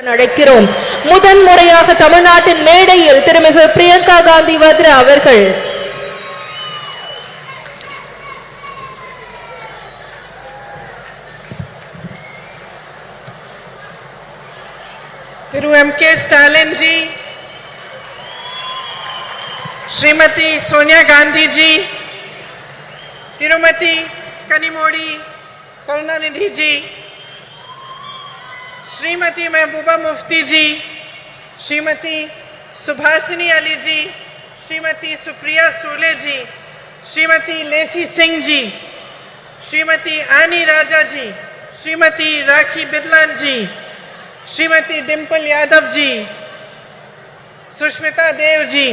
நடக்கிறோம். முதன் முறையாக தமிழ்நாட்டின் மேடையில் திருமிகு பிரியங்கா காந்தி வத்ரா அவர்கள் Thiru MK Stalin ji, Smt Sonia Gandhi ji, Tirumati Kanimodi Karunanidhi ji, Srimati Mehbooba Mufti ji, Srimati Subhasini Ali ji, Srimati Supriya Sule ji, Srimati Lacey Singh ji, Srimati Ani Raja ji, Srimati Rakhi Bidlan ji, Srimati Dimple Yadav ji, Sushmita Dev ji.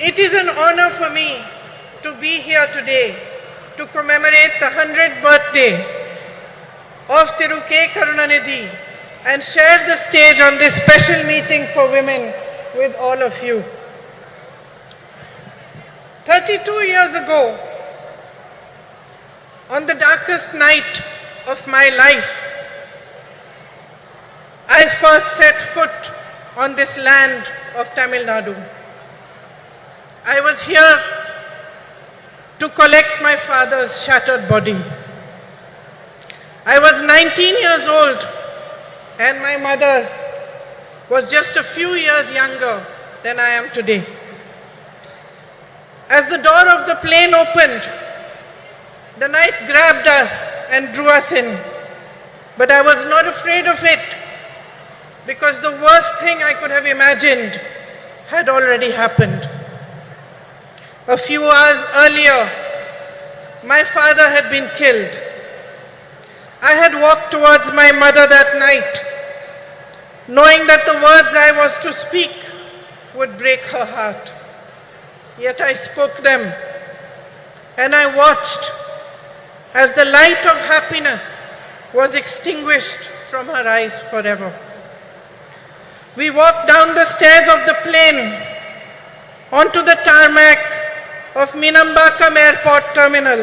It is an honor for me to be here today to commemorate the 100th birthday of Thiru K. Karunanidhi and share the stage on this special meeting for women with all of you. 32 years ago, on the darkest night of my life, I first set foot on this land of Tamil Nadu. I was here to collect my father's shattered body. I was 19 years old and my mother was just a few years younger than I am today. As the door of the plane opened, the night grabbed us and drew us in. But I was not afraid of it because the worst thing I could have imagined had already happened. A few hours earlier, my father had been killed. I had walked towards my mother that night, knowing that the words I was to speak would break her heart. Yet I spoke them, and I watched as the light of happiness was extinguished from her eyes forever. We walked down the stairs of the plane onto the tarmac of Minambakam Airport Terminal,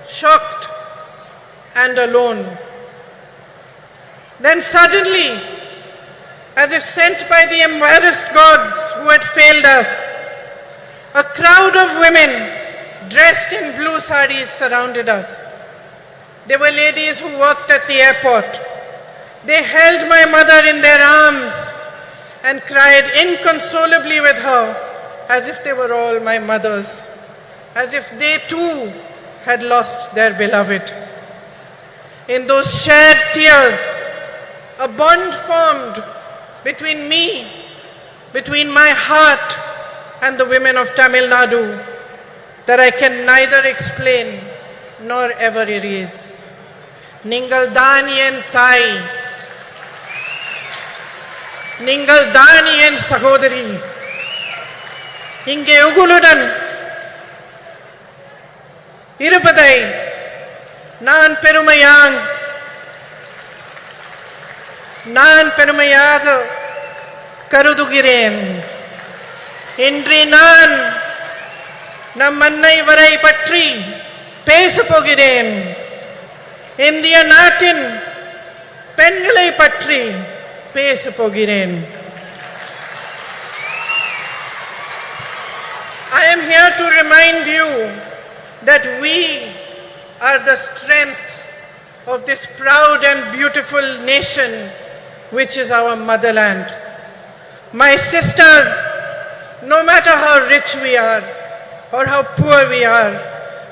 shocked and alone. Then suddenly, as if sent by the embarrassed gods who had failed us, a crowd of women dressed in blue saris surrounded us. They were ladies who worked at the airport. They held my mother in their arms and cried inconsolably with her as if they were all my mothers, as if they too had lost their beloved. In those shared tears, a bond formed between me, between my heart and the women of Tamil Nadu that I can neither explain nor ever erase. Ningal Daniyen Thai, Ningal Daniyen Sahodari, Inge Uguludan Irupadai நான் பெருமையாக கருதுகிறேன். இன்று நான் நம் அன்னை வரை பற்றி பேசப் போகிறேன். இந்திய நாட்டின் பெண்களை பற்றி பேசப் போகிறேன். I am here to remind you that we are the strength of this proud and beautiful nation which is our motherland. My sisters, no matter how rich we are or how poor we are,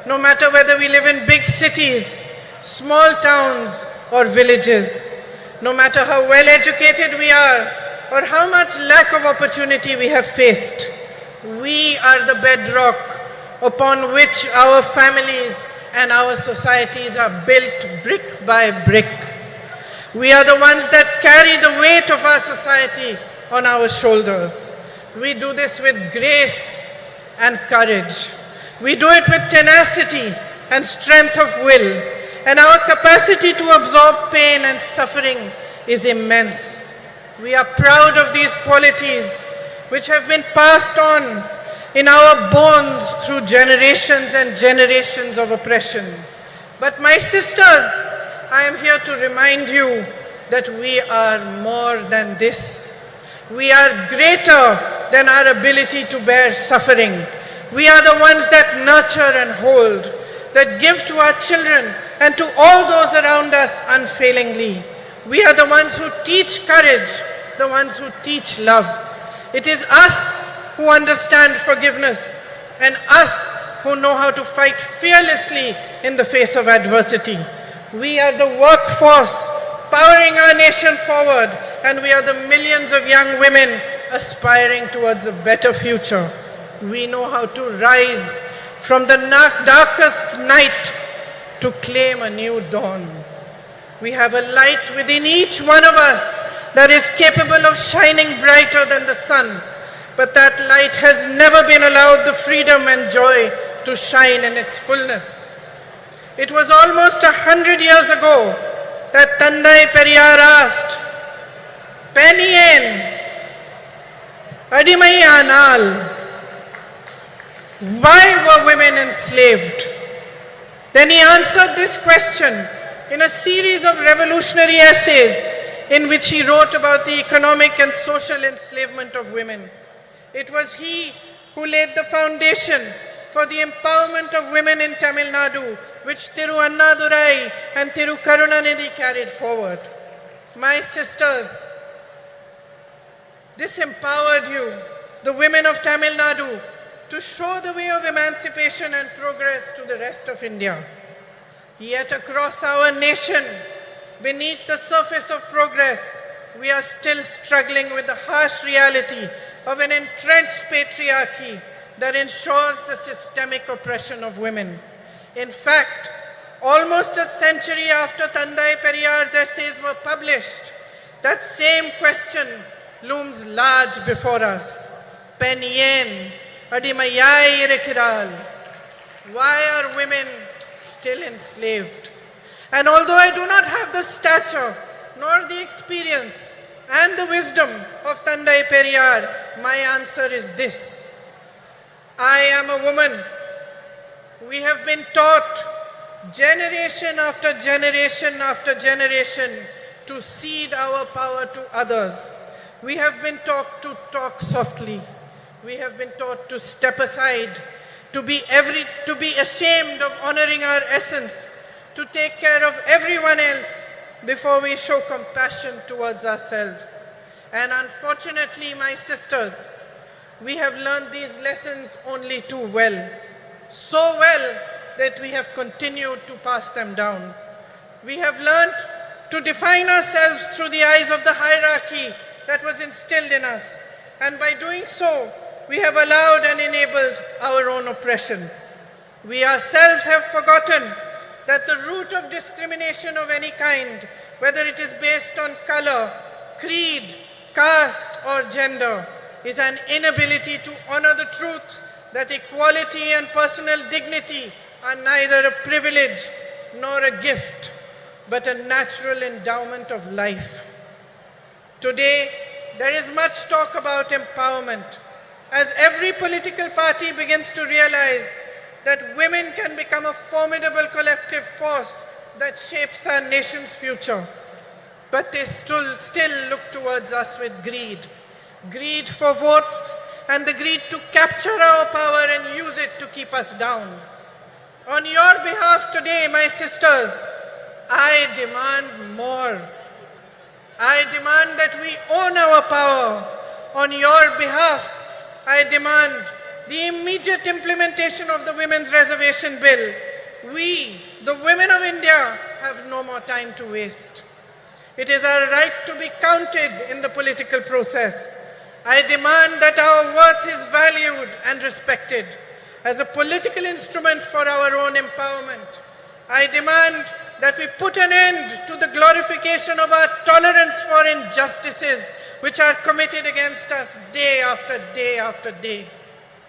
no matter whether we live in big cities, small towns or villages, no matter how well educated we are or how much lack of opportunity we have faced, we are the bedrock upon which our families and our societies are built brick by brick. We are the ones that carry the weight of our society on our shoulders. We do this with grace and courage. We do it with tenacity and strength of will. And our capacity to absorb pain and suffering is immense. We are proud of these qualities which have been passed on in our bones through generations and generations of oppression. But my sisters, I am here to remind you that we are more than this. We are greater than our ability to bear suffering. We are the ones that nurture and hold, that give to our children and to all those around us unfailingly. We are the ones who teach courage, the ones who teach love. It is us who understand forgiveness and us who know how to fight fearlessly in the face of adversity. We are the workforce powering our nation forward, and we are the millions of young women aspiring towards a better future. We know how to rise from the darkest night to claim a new dawn. We have a light within each one of us that is capable of shining brighter than the sun, but that light has never been allowed the freedom and joy to shine in its fullness. It was almost 100 years ago that Tandai Periyar asked, "Penien, Adimaiyanal," why were women enslaved? Then he answered this question in a series of revolutionary essays in which he wrote about the economic and social enslavement of women. It was he who laid the foundation for the empowerment of women in Tamil Nadu, which Thiru Annadurai and Thiru Karunanidhi carried forward. My sisters, this empowered you, the women of Tamil Nadu, to show the way of emancipation and progress to the rest of India. Yet across our nation, beneath the surface of progress, we are still struggling with the harsh reality of an entrenched patriarchy that ensures the systemic oppression of women. In fact, almost a century after Tandai Periyar's essays were published, that same question looms large before us. Penien, Adimayai Irekiral. Why are women still enslaved? And although I do not have the stature, nor the experience, and the wisdom of Tandai Periyar, my answer is this. I am a woman. We have been taught generation after generation after generation to cede our power to others. We have been taught to talk softly. We have been taught to step aside, to be ashamed of honoring our essence, to take care of everyone else before we show compassion towards ourselves. And unfortunately, my sisters, we have learned these lessons only too well. So well that we have continued to pass them down. We have learned to define ourselves through the eyes of the hierarchy that was instilled in us. And by doing so, we have allowed and enabled our own oppression. We ourselves have forgotten that the root of discrimination of any kind, whether it is based on color, creed, caste, or gender, is an inability to honor the truth that equality and personal dignity are neither a privilege nor a gift, but a natural endowment of life. Today, there is much talk about empowerment, as every political party begins to realize that women can become a formidable collective force that shapes our nation's future. But they still look towards us with greed. Greed for votes and the greed to capture our power and use it to keep us down. On your behalf today, my sisters, I demand more. I demand that we own our power. On your behalf, I demand the immediate implementation of the Women's Reservation Bill. We, the women of India, have no more time to waste. It is our right to be counted in the political process. I demand that our worth is valued and respected as a political instrument for our own empowerment. I demand that we put an end to the glorification of our tolerance for injustices which are committed against us day after day after day.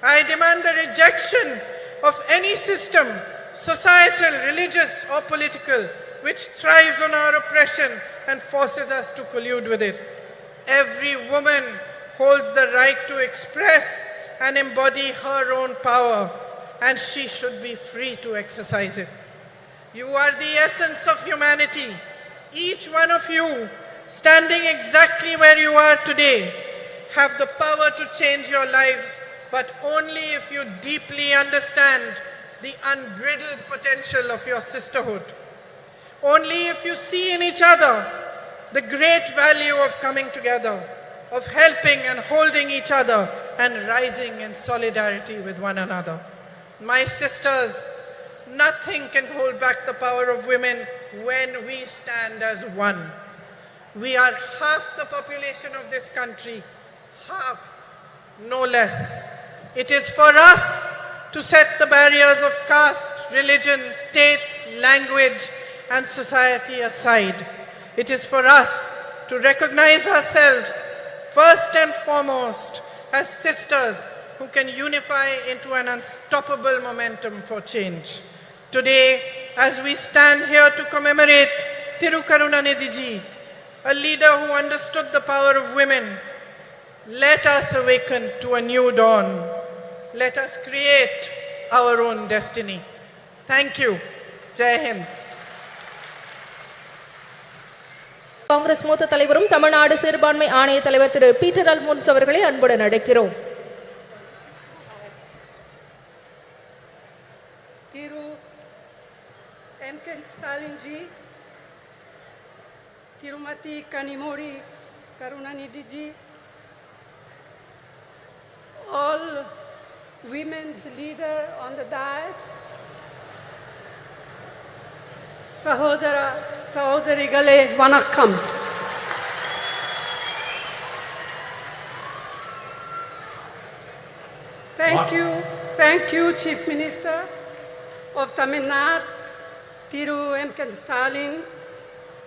I demand the rejection of any system, societal, religious, or political, which thrives on our oppression and forces us to collude with it. Every woman holds the right to express and embody her own power, and she should be free to exercise it. You are the essence of humanity. Each one of you standing exactly where you are today, have the power to change your lives, but only if you deeply understand the unbridled potential of your sisterhood. Only if you see in each other the great value of coming together, of helping and holding each other and rising in solidarity with one another. My sisters, nothing can hold back the power of women when we stand as one. We are half the population of this country, half, no less. It is for us to set the barriers of caste, religion, state, language, and society aside. It is for us to recognize ourselves first and foremost as sisters who can unify into an unstoppable momentum for change. Today, as we stand here to commemorate Thirukarunanidhi ji, a leader who understood the power of women, let us awaken to a new dawn. Let us create our own destiny. Thank you. Jai Hind. Congress மூத்த தலைவரும் தமிழ்நாடு சிறுபான்மை ஆணைய தலைவர் திரு Peter அல்மோன்ஸ் அவர்களை அன்புடன் அழைக்கிறோம். Thiru M.K. Stalin ji, Tirumati Kanimori Karunanidhi ji, all women's leader on the dais, Sahodara, Sahodarigale, Vanakkam. Thank you, Chief Minister of Tamil Nadu, Thiru M.K. Stalin,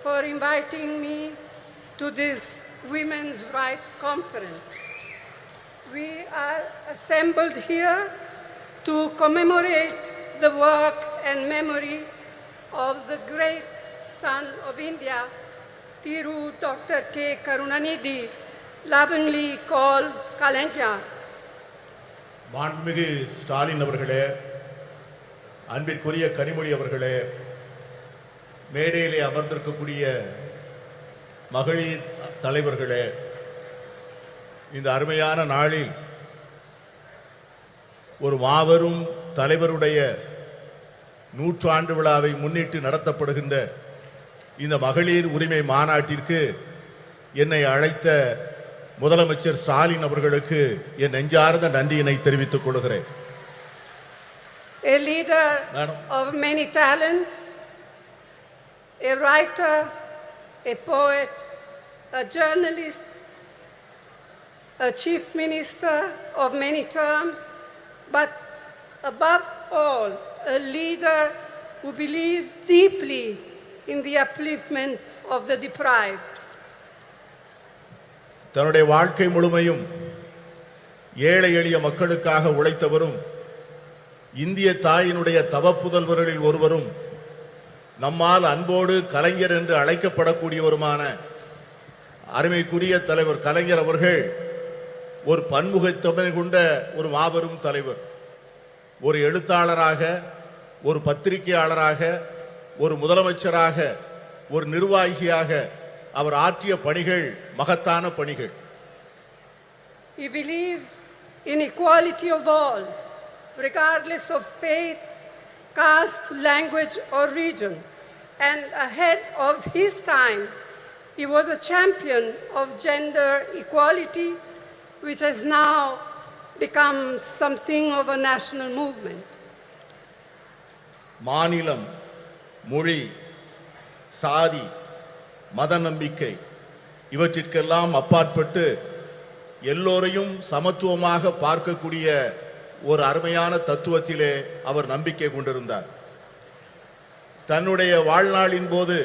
for inviting me to this Women's Rights Conference. We are assembled here to commemorate the work and memory of the great son of India, Thiru Dr. K. Karunanidhi, lovingly called Kalanja. மாண்புமிகு ஸ்டாலின் அவர்களே, அன்பிற்குரிய கனிமொழி அவர்களே, மேடையிலே அமர்ந்திருக்கக்கூடிய மகளிர் தலைவர்களே, இந்த அருமையான நாளில் ஒரு மாபெரும் தலைவருடைய நூற்றாண்டு விழாவை முன்னிட்டு நடத்தப்படுகின்ற இந்த மகளிர் உரிமை மாநாட்டிற்கு என்னை அழைத்த முதலமைச்சர் ஸ்டாலின் அவர்களுக்கு என் நெஞ்சார்ந்த நன்றியினை தெரிவித்துக் கொள்கிறேன். A leader of many talents, a writer, a poet, a journalist, a chief minister of many terms, but above all, a leader who believed deeply in the upliftment of the deprived. தன்னுடைய வாழ்க்கை முழுமையும் ஏழை எளிய மக்களுக்காக உழைத்தவரும் இந்திய தாயினுடைய தவப்புதல்வர்களில் ஒருவரும் நம்மால் அன்போடு கலைஞர் என்று அழைக்கப்படக்கூடியவருமான அருமைக்குரிய தலைவர் கலைஞர் அவர்கள் ஒரு பன்முகத்தன்மை கொண்ட ஒரு மாபெரும் தலைவர். ஒரு எழுத்தாளராக, ஒரு பத்திரிகையாளராக, ஒரு முதலமைச்சராக, ஒரு நிர்வாகியாக அவர் ஆற்றிய பணிகள் மகத்தான பணிகள். He believed in equality of all, regardless of faith, caste, language or region. And ahead of his time, he was a champion of gender equality, which has now become something of a national movement. மாநிலம், மொழி, சாதி, மத நம்பிக்கை இவற்றிற்கெல்லாம் அப்பாற்பட்டு எல்லோரையும் சமத்துவமாக பார்க்கக்கூடிய ஒரு அருமையான தத்துவத்திலே அவர் நம்பிக்கை கொண்டிருந்தார். தன்னுடைய வாழ்நாளின் போது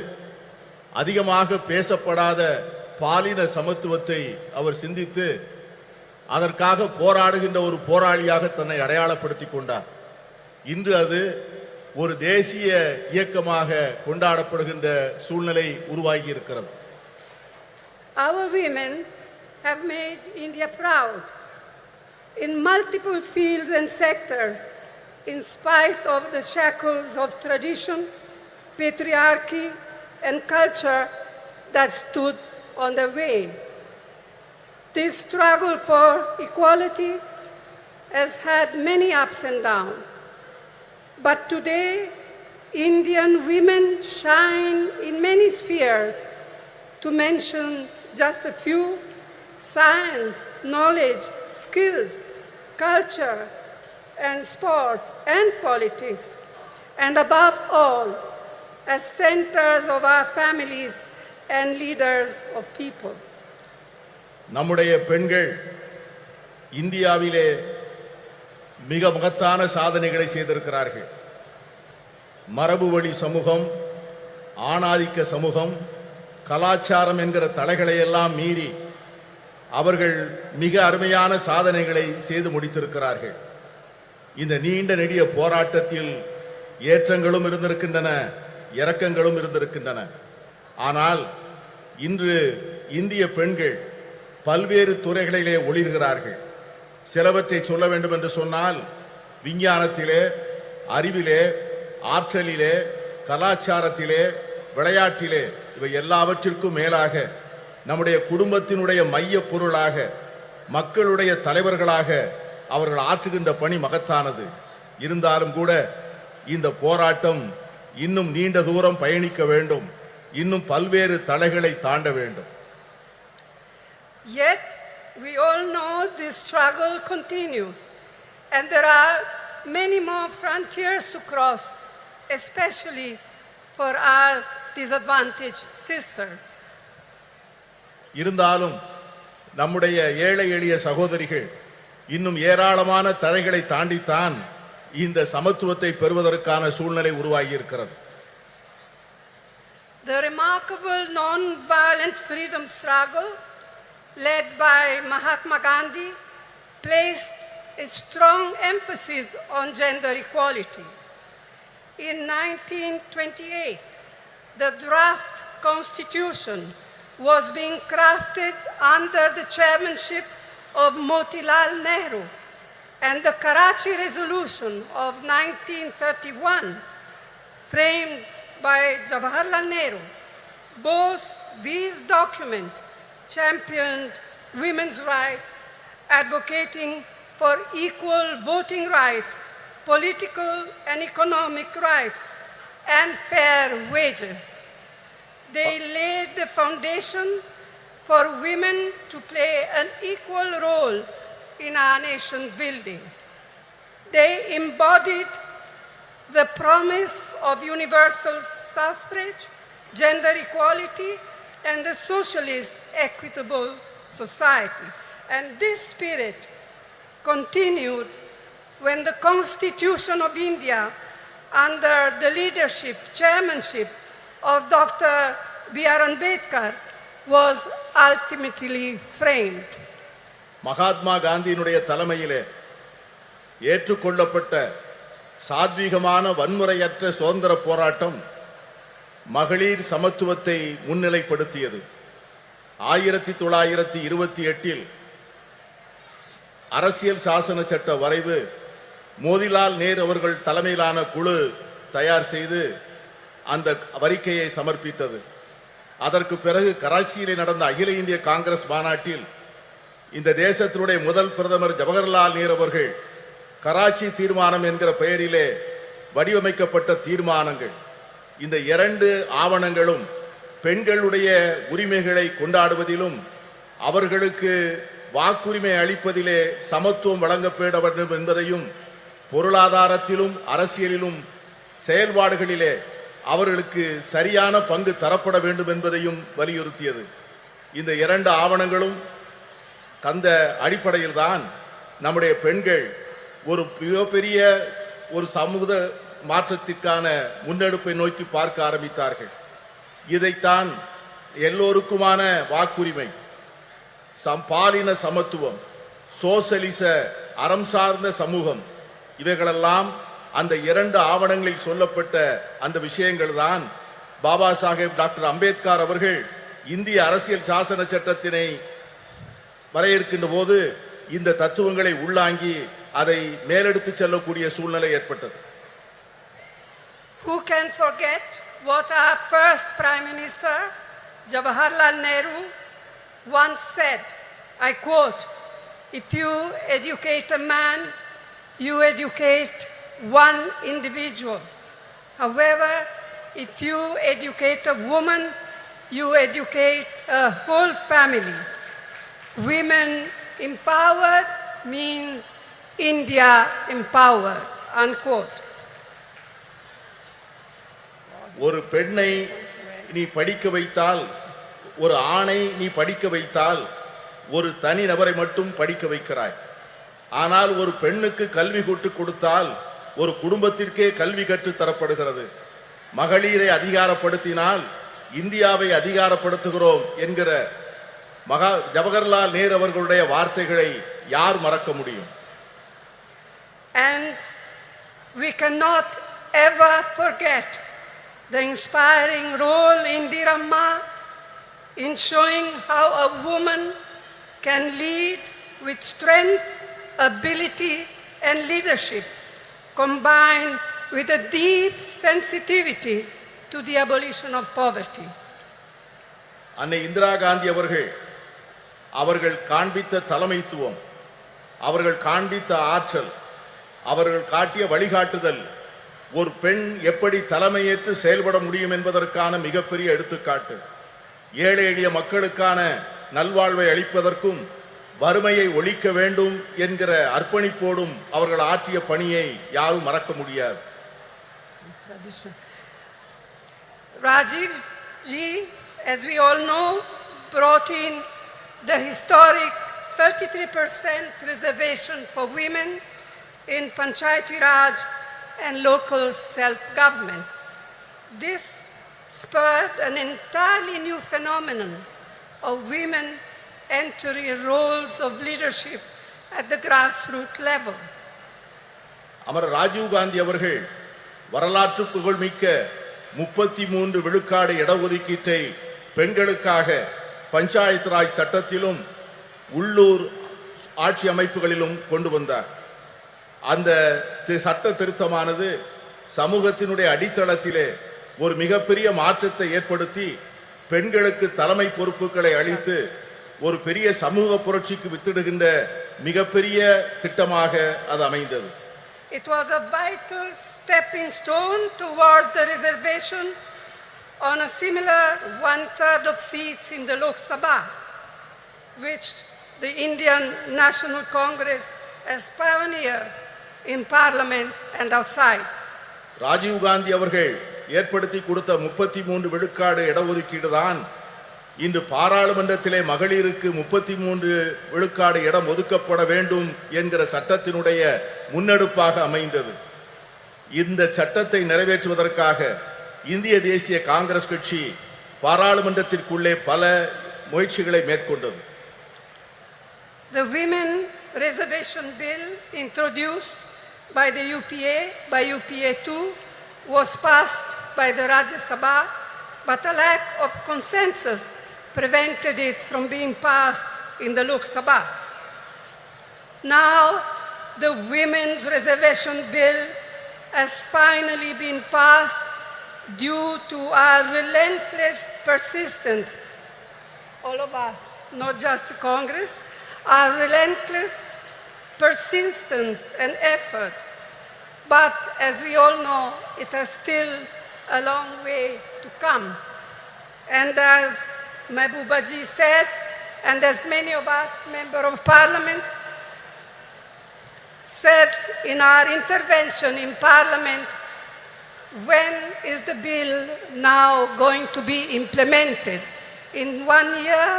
அதிகமாக பேசப்படாத பாலின சமத்துவத்தை அவர் சிந்தித்து அதற்காக போராடுகின்ற ஒரு போராளியாக தன்னை அடையாளப்படுத்திக் கொண்டார். இன்று அது ஒரு தேசிய இயக்கமாக கொண்டாடப்படுகின்ற சூழ்நிலை உருவாகி இருக்கிறது. Our women have made India proud in multiple fields and sectors, in spite of the shackles of tradition, patriarchy, and culture that stood on the way. This struggle for equality has had many ups and downs. But today, Indian women shine in many spheres. To mention just a few: science, knowledge, skills, culture, and sports, and politics. And above all, as centers of our families and leaders of people. நம்முடைய பெண்கள் இந்தியாவிலே மிக மகத்தான சாதனைகளை செய்திருக்கிறார்கள். மரபு வழி சமூகம், ஆணாதிக்க சமூகம், கலாச்சாரம் என்கிற தடைகளை எல்லாம் மீறி அவர்கள் மிக அருமையான சாதனைகளை செய்து முடித்திருக்கிறார்கள். இந்த நீண்ட நெடிய போராட்டத்தில் ஏற்றங்களும் இருந்திருக்கின்றன, இரக்கங்களும் இருந்திருக்கின்றன. ஆனால் இன்று இந்திய பெண்கள் பல்வேறு துறைகளிலே ஒளிர்கிறார்கள். சிலவற்றை சொல்ல வேண்டும் என்று சொன்னால், விஞ்ஞானத்திலே, அறிவிலே, ஆற்றலிலே, கலாச்சாரத்திலே, விளையாட்டிலே, இவை எல்லாவற்றிற்கும் மேலாக நம்முடைய குடும்பத்தினுடைய மைய பொருளாக, மக்களுடைய தலைவர்களாக அவர்கள் ஆற்றுகின்ற பணி மகத்தானது. இருந்தாலும் கூட இந்த போராட்டம் இன்னும் நீண்ட தூரம் பயணிக்க வேண்டும், இன்னும் பல்வேறு தடைகளை தாண்ட வேண்டும். Yet, we all know this struggle continues, and there are many more frontiers to cross, especially for our disadvantaged sisters. இருந்தாலும் நம்முடைய ஏழை எளிய சகோதரிகள் இன்னும் ஏராளமான தடைகளை தாண்டித்தான் இந்த சமத்துவத்தை பெறுவதற்கான சூழ்நிலை உருவாகி இருக்கிறது. The remarkable non-violent freedom struggle led by Mahatma Gandhi placed a strong emphasis on gender equality. In 1928, the draft constitution was being crafted under the chairmanship of Motilal Nehru, and the Karachi Resolution of 1931, framed by Jawaharlal Nehru. Both these documents championed women's rights, advocating for equal voting rights, political and economic rights, and fair wages. They laid the foundation for women to play an equal role in our nation's building. They embodied the promise of universal suffrage, gender equality, and the socialist equitable society. And this spirit continued when the Constitution of India, under the leadership, chairmanship of Dr. B.R. Ambedkar, was ultimately framed. Mahatma காந்தியினுடைய தலைமையிலே ஏற்றுக்கொள்ளப்பட்ட சாத்வீகமான வன்முறையற்ற சுதந்திர போராட்டம் மகளிர் சமத்துவத்தை முன்னிலைப்படுத்தியது. 1928 அரசியல் சாசன சட்ட வரைவு மோதிலால் நேரு அவர்கள் தலைமையிலான குழு தயார் செய்து அந்த அறிக்கையை சமர்ப்பித்தது. அதற்கு பிறகு கராச்சியிலே நடந்த அகில இந்திய காங்கிரஸ் மாநாட்டில் இந்த தேசத்தினுடைய முதல் பிரதமர் ஜவஹர்லால் நேரு அவர்கள் கராச்சி தீர்மானம் என்கிற பெயரிலே வடிவமைக்கப்பட்ட தீர்மானங்கள், இந்த இரண்டு ஆவணங்களும் பெண்களுடைய உரிமைகளை கொண்டாடுவதிலும் அவர்களுக்கு வாக்குரிமை அளிப்பதிலே சமத்துவம் வழங்கப்பட வேண்டும் என்பதையும், பொருளாதாரத்திலும் அரசியலிலும் செயல்பாடுகளிலே அவர்களுக்கு சரியான பங்கு தரப்பட வேண்டும் என்பதையும் வலியுறுத்தியது. இந்த இரண்டு ஆவணங்களும் அந்த அடிப்படையில் தான் நம்முடைய பெண்கள் ஒரு மிகப்பெரிய ஒரு சமூக மாற்றத்திற்கான முன்னெடுப்பை நோக்கி பார்க்க ஆரம்பித்தார்கள். இதைத்தான் எல்லோருக்குமான வாக்குரிமை, பாலின சமத்துவம், சோசலிச அறம் சார்ந்த சமூகம், இவைகளெல்லாம் அந்த இரண்டு ஆவணங்களில் சொல்லப்பட்ட அந்த விஷயங்கள் தான் பாபா சாஹேப் டாக்டர் அம்பேத்கர் அவர்கள் இந்திய அரசியல் சாசன சட்டத்தினை வரையறுக்கின்ற போது இந்த தத்துவங்களை உள்ளாங்கி அதை மேலெடுத்து செல்லக்கூடிய சூழ்நிலை ஏற்பட்டது. Who can forget what our first Prime Minister, Jawaharlal Nehru, once said, I quote, "If you educate a man, you educate one individual. However, if you educate a woman, you educate a whole family. Women empowered means India empowered," unquote. ஒரு பெண்ணை நீ படிக்க வைத்தால், ஒரு ஆணை நீ படிக்க வைத்தால், ஒரு தனி நபரை மட்டும் படிக்க வைக்கிறாய். ஆனால் ஒரு பெண்ணுக்கு கல்வி கற்றுக் கொடுத்தால் ஒரு குடும்பத்திற்கே கல்வி கற்றுத் தரப்படுகிறது. மகளிரை அதிகாரப்படுத்தினால் இந்தியாவை அதிகாரப்படுத்துகிறோம் என்கிற ஜவஹர்லால் நேரு அவர்களுடைய வார்த்தைகளை யார் மறக்க முடியும்? And we cannot ever forget the inspiring role Indira Ma in showing how a woman can lead with strength, ability and leadership, combined with a deep sensitivity to the abolition of poverty. அன்னை இந்திரா காந்தி அவர்கள் காண்பித்த தலைமைத்துவம், அவர்கள் காண்பித்த ஆற்றல், அவர்கள் காட்டிய வழிகாட்டுதல் ஒரு பெண் எப்படி தலைமையேற்று செயல்பட முடியும் என்பதற்கான மிகப்பெரிய எடுத்துக்காட்டு. ஏழை எளிய மக்களுக்கான நல்வாழ்வை அளிப்பதற்கும் வறுமையை ஒழிக்க வேண்டும் என்கிற அர்ப்பணிப்போடும் அவர்கள் ஆற்றிய பணியை யாரும் மறக்க முடியாது. Rajiv ji, as we all know, brought in the historic 33% reservation for women in Panchayati Raj and local self-governments. This spurred an entirely new phenomenon of women entering roles of leadership at the grassroots level. அமர ராஜீவ் காந்தி அவர்கள் வரலாற்று புகழ்மிக்க 33 விழுக்காடு இடஒதுக்கீட்டை பெண்களுக்காக பஞ்சாயத்து ராஜ் சட்டத்திலும் உள்ளூர் ஆட்சி அமைப்புகளிலும் கொண்டு வந்தார். அந்த சட்ட திருத்தமானது சமூகத்தினுடைய அடித்தளத்திலே ஒரு மிகப்பெரிய மாற்றத்தை ஏற்படுத்தி பெண்களுக்கு தலைமை பொறுப்புகளை அளித்து ஒரு பெரிய சமூக புரட்சிக்கு வித்திடுகின்ற மிகப்பெரிய திட்டமாக அது அமைந்தது. It was a vital stepping stone towards the reservation on a similar 1/3 of seats in the Lok Sabha, which the Indian National Congress has pioneered in parliament and outside. Rajiv Gandhi அவர்கள் ஏற்படுத்தி கொடுத்த 33 விழுக்காடு இடஒதுக்கீடு தான் இன்று பாராளுமன்றத்திலே மகளிருக்கு 33 விழுக்காடு இடம் ஒதுக்கப்பட வேண்டும் என்கிற சட்டத்தினுடைய முன்னெடுப்பாக அமைந்தது. இந்த சட்டத்தை நிறைவேற்றுவதற்காக இந்திய தேசிய காங்கிரஸ் கட்சி பாராளுமன்றத்திற்குள்ளே பல முயற்சிகளை மேற்கொண்டது. The Women Reservation Bill introduced by the UPA, by UPA2, was passed by the Rajya Sabha, but a lack of consensus prevented it from being passed in the Lok Sabha. Now, the Women's Reservation Bill has finally been passed due to our relentless persistence, all of us, not just the Congress, our relentless persistence and effort. But as we all know, it has still a long way to come. And as Mehboobaji said, and as many of us, Member of Parliament, said in our intervention in Parliament, when is the bill now going to be implemented? In 1 year,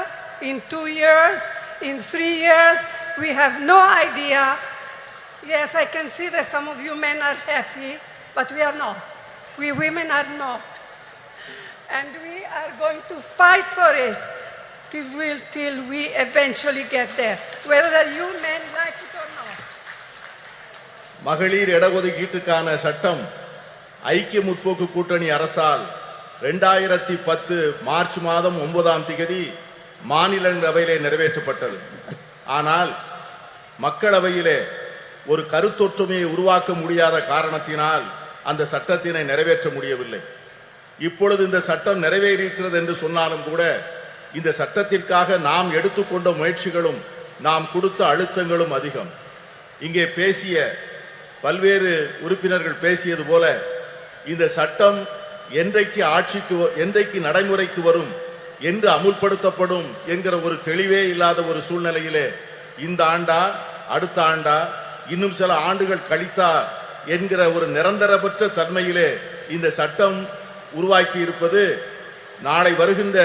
in 2 years, in 3 years? We have no idea. Yes, I can see that some of you men are happy, but we are not. We women are not. And we are going to fight for it till we eventually get there, whether you men like it or not. மகளிர் இடஒதுக்கீட்டுக்கான சட்டம் ஐக்கிய முற்போக்கு கூட்டணி அரசால் 2010 March மாதம் 9ஆம் தேதி மாநிலங்களவையிலே நிறைவேற்றப்பட்டது. ஆனால் மக்களவையிலே ஒரு கருத்தொற்றுமையை உருவாக்க முடியாத காரணத்தினால் அந்த சட்டத்தினை நிறைவேற்ற முடியவில்லை. இப்பொழுது இந்த சட்டம் நிறைவேறியிருக்கிறது என்று சொன்னாலும் கூட இந்த சட்டத்திற்காக நாம் எடுத்துக்கொண்ட முயற்சிகளும் நாம் கொடுத்த அழுத்தங்களும் அதிகம். இங்கே பேசிய பல்வேறு உறுப்பினர்கள் பேசியது போல இந்த சட்டம் என்றைக்கு நடைமுறைக்கு வரும் என்று அமுல்படுத்தப்படும் என்கிற ஒரு தெளிவே இல்லாத ஒரு சூழ்நிலையிலே இந்த ஆண்டா அடுத்த ஆண்டா இன்னும் சில ஆண்டுகள் கழித்தா என்கிற ஒரு நிரந்தரமற்ற தன்மையிலே இந்த சட்டம் உருவாக்கி இருப்பது நாளை வருகின்ற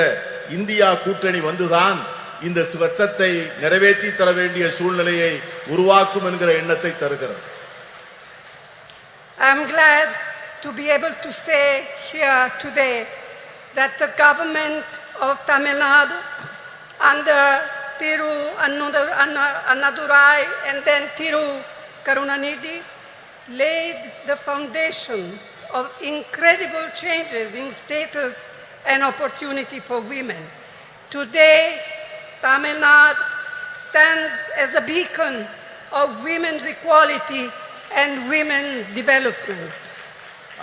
இந்தியா கூட்டணி வந்துதான் இந்த சட்டத்தை நிறைவேற்றி தர வேண்டிய சூழ்நிலையை உருவாக்கும் என்கிற எண்ணத்தை தருகிறது. I am glad to be able to say here today that the government of Tamil Nadu under Thiru Annadurai and then Thiru Karunanidhi laid the foundations of incredible changes in status and opportunity for women. Today, Tamil Nadu stands as a beacon of women's equality and women's development.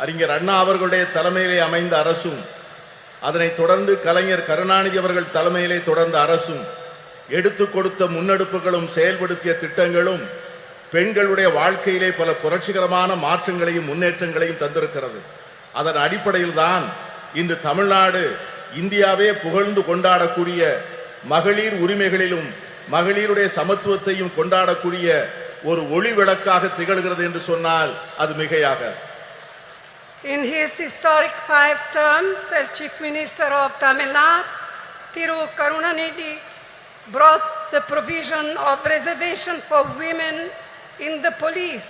அறிஞர் அண்ணா அவர்களுடைய தலைமையிலே அமைந்த அரசும் அதனைத் தொடர்ந்து கலைஞர் கருணாநிதி அவர்கள் தலைமையிலே தொடர்ந்த அரசும் எடுத்துக் கொடுத்த முன்னெடுப்புகளும் செயல்படுத்திய திட்டங்களும் பெண்களுடைய வாழ்க்கையிலே பல புரட்சிகரமான மாற்றங்களையும் முன்னேற்றங்களையும் தந்திருக்கிறது. அதன் அடிப்படையில் தான் இன்று தமிழ்நாடு இந்தியாவே புகழ்ந்து கொண்டாடக்கூடிய மகளிர் உரிமைகளிலும் மகளிருடைய சமத்துவத்தையும் கொண்டாடக்கூடிய ஒரு ஒளி விளக்காக திகழ்கிறது என்று சொன்னால் அது மிகையாக. In his historic 5 terms as Chief Minister of Tamil Nadu, Thiru Karunanidhi brought the provision of reservation for women in the police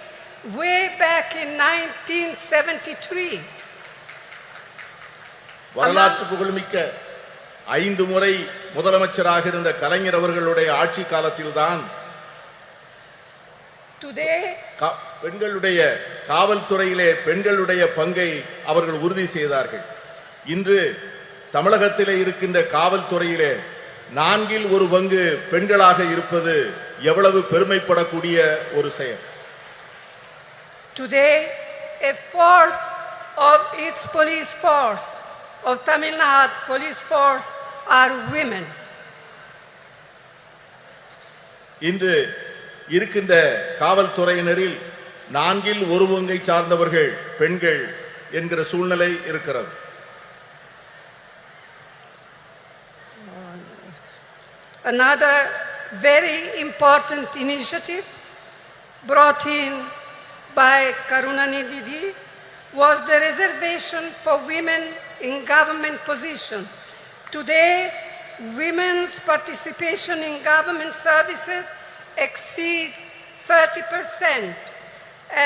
way back in 1973. வரலாற்று புகழ்மிக்க 5 முறை முதலமைச்சராக இருந்த கலைஞர் அவர்களுடைய ஆட்சி காலத்தில்தான் பெண்களுடைய காவல்துறையிலே பெண்களுடைய பங்கை அவர்கள் உறுதி செய்தார்கள். இன்று தமிழகத்திலே இருக்கின்ற காவல்துறையிலே 1/4 பங்கு பெண்களாக இருப்பது எவ்வளவு பெருமைப்படக்கூடிய ஒரு செயல். Today, 1/4 of its police force of Tamil Nadu police force are women. இன்று இருக்கின்ற காவல்துறையினரில் 1/4 பங்கை சார்ந்தவர்கள் பெண்கள் என்கிற சூழ்நிலை இருக்கிறது. Another very important initiative brought in by Karunanidhi was the reservation for women in government positions. Today, women's participation in government services exceeds 30%.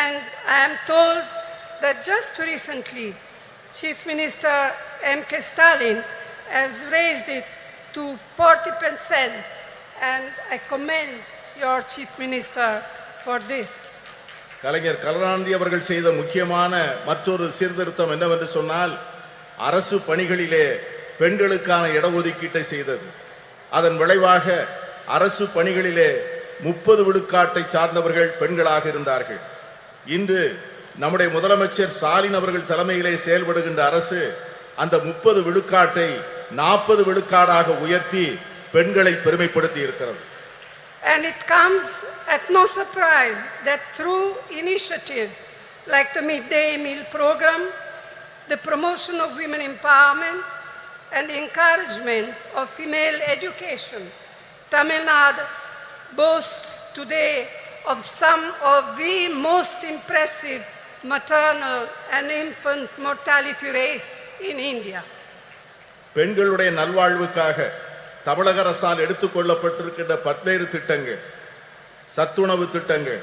And I am told that just recently, Chief Minister M.K. Stalin has raised it to 40%. And I commend your Chief Minister for this. கலைஞர் கருணாநிதி அவர்கள் செய்த முக்கியமான மற்றொரு சீர்திருத்தம் என்னவென்று சொன்னால் அரசு பணிகளிலே பெண்களுக்கான இடஒதுக்கீட்டை செய்தது. அதன் விளைவாக அரசு பணிகளிலே 30 விழுக்காட்டை சார்ந்தவர்கள் பெண்களாக இருந்தார்கள். இன்று நம்முடைய முதலமைச்சர் ஸ்டாலின் அவர்கள் தலைமையிலே செயல்படுகின்ற அரசு அந்த 30 விழுக்காட்டை 40 விழுக்காடாக உயர்த்தி பெண்களை பெருமைப்படுத்தி இருக்கிறது. And it comes at no surprise that through initiatives like the midday meal program, the promotion of women empowerment and the encouragement of female education, Tamil Nadu boasts today of some of the most impressive maternal and infant mortality rates in India. பெண்களுடைய நல்வாழ்வுக்காக தமிழக அரசால் எடுத்துக்கொள்ளப்பட்டிருக்கின்ற பல்வேறு திட்டங்கள், சத்துணவு திட்டங்கள்,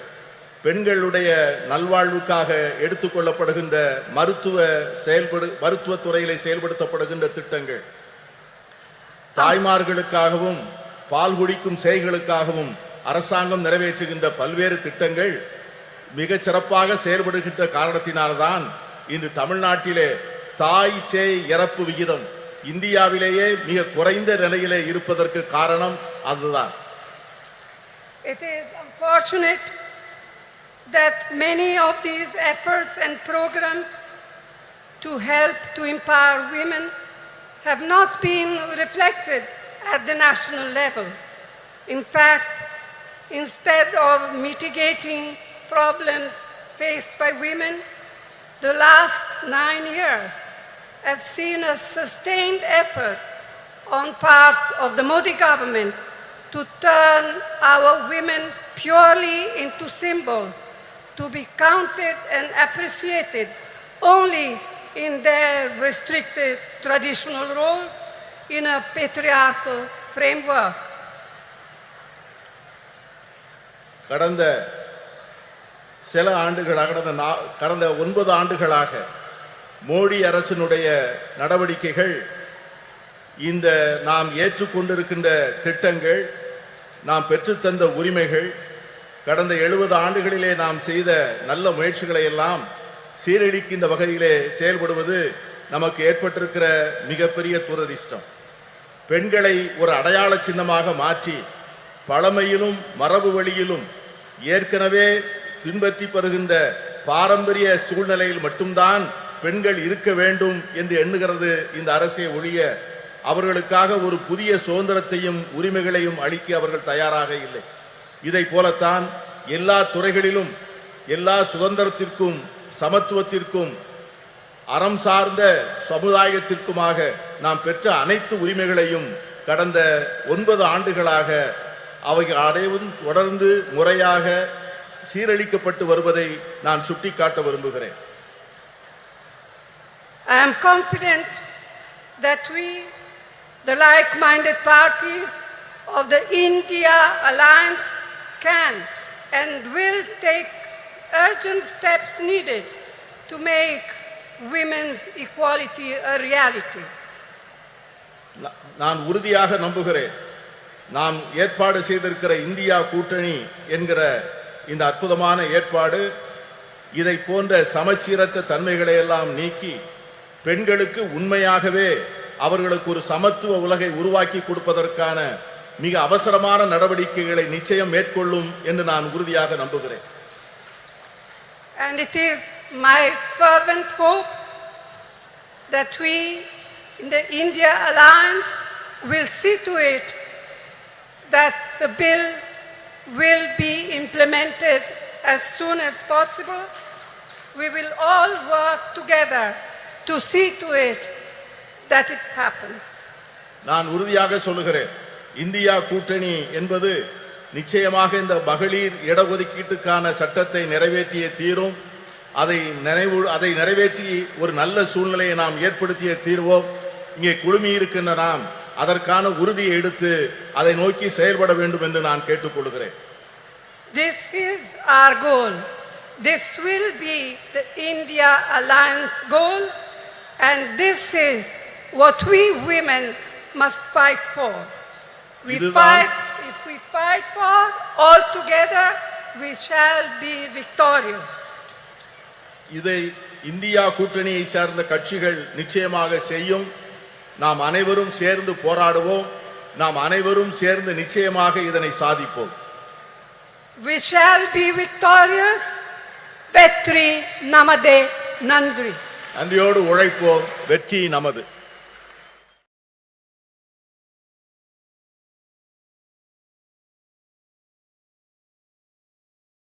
பெண்களுடைய நல்வாழ்வுக்காக எடுத்துக்கொள்ளப்படுகின்ற மருத்துவத்துறையிலே செயல்படுத்தப்படுகின்ற திட்டங்கள், தாய்மார்களுக்காகவும் பால் குடிக்கும் சேய்களுக்காகவும் அரசாங்கம் நிறைவேற்றுகின்ற பல்வேறு திட்டங்கள் மிக சிறப்பாக செயல்படுகின்ற காரணத்தினால்தான் இன்று தமிழ்நாட்டிலே தாய் சேய் இறப்பு விகிதம் இந்தியாவிலேயே மிக குறைந்த நிலையிலே இருப்பதற்கு காரணம் அதுதான். It is unfortunate that many of these efforts and programs to help to empower women have not been reflected at the national level. In fact, instead of mitigating problems faced by women, the last 9 years have seen a sustained effort on part of the Modi government to turn our women purely into symbols, to be counted and appreciated only in their restricted traditional roles in a patriarchal framework. கடந்த சில ஆண்டுகளாக கடந்த 9 ஆண்டுகளாக மோடி அரசினுடைய நடவடிக்கைகள், இந்த நாம் ஏற்றுக்கொண்டிருக்கின்ற திட்டங்கள், நாம் பெற்றுத்தந்த உரிமைகள், கடந்த 70 ஆண்டுகளிலே நாம் செய்த நல்ல முயற்சிகளை எல்லாம் சீரழிக்கின்ற வகையிலே செயல்படுவது நமக்கு ஏற்பட்டிருக்கிற மிகப்பெரிய துரதிர்ஷ்டம். பெண்களை ஒரு அடையாள சின்னமாக மாற்றி பழமையிலும் மரபு வழியிலும் ஏற்கனவே பின்பற்றி வருகின்ற பாரம்பரிய சூழ்நிலையில் மட்டும்தான் பெண்கள் இருக்க வேண்டும் என்று எண்ணுகிறது இந்த அரசை ஒழிய அவர்களுக்காக ஒரு புதிய சுதந்திரத்தையும் உரிமைகளையும் அளிக்க அவர்கள் தயாராக இல்லை. இதை போலத்தான் எல்லா துறைகளிலும் எல்லா சுதந்திரத்திற்கும் சமத்துவத்திற்கும் அறம் சார்ந்த சமுதாயத்திற்குமாக நாம் பெற்ற அனைத்து உரிமைகளையும் கடந்த 9 ஆண்டுகளாக அவைகள் அனைவரும் தொடர்ந்து முறையாக சீரழிக்கப்பட்டு வருவதை நான் சுட்டிக்காட்ட விரும்புகிறேன். I am confident that we, the like-minded parties of the India Alliance, can and will take urgent steps needed to make women's equality a reality. நான் உறுதியாக நம்புகிறேன், நாம் ஏற்பாடு செய்திருக்கிற இந்தியா கூட்டணி என்கிற இந்த அற்புதமான ஏற்பாடு இதை போன்ற சமச்சீரற்ற தன்மைகளை எல்லாம் நீக்கி பெண்களுக்கு உண்மையாகவே அவர்களுக்கு ஒரு சமத்துவ உலகை உருவாக்கி கொடுப்பதற்கான மிக அவசரமான நடவடிக்கைகளை நிச்சயம் மேற்கொள்ளும் என்று நான் உறுதியாக நம்புகிறேன். And it is my fervent hope that we in the India Alliance will see to it that the bill will be implemented as soon as possible. We will all work together to see to it that it happens. நான் உறுதியாக சொல்லுகிறேன், India கூட்டணி என்பது நிச்சயமாக இந்த மகளிர் இடஒதுக்கீட்டுக்கான சட்டத்தை நிறைவேற்றிய தீரும். அதை நிறைவேற்றி ஒரு நல்ல சூழ்நிலையை நாம் ஏற்படுத்திய தீர்வோம். இங்கே குழுமி இருக்கின்ற நாம் அதற்கான உறுதியை எடுத்து அதை நோக்கி செயல்பட வேண்டும் என்று நான் கேட்டுக்கொள்கிறேன். This is our goal. This will be the India Alliance goal, and this is what we women must fight for. If we fight for all together, we shall be victorious. இதை இந்தியா கூட்டணியை சார்ந்த கட்சிகள் நிச்சயமாக செய்யும். நாம் அனைவரும் சேர்ந்து போராடுவோம். நாம் அனைவரும் சேர்ந்து நிச்சயமாக இதனை சாதிப்போம். We shall be victorious. Vetri namade nandri. நன்றியோடு உழைப்போம். வெற்றி நமது.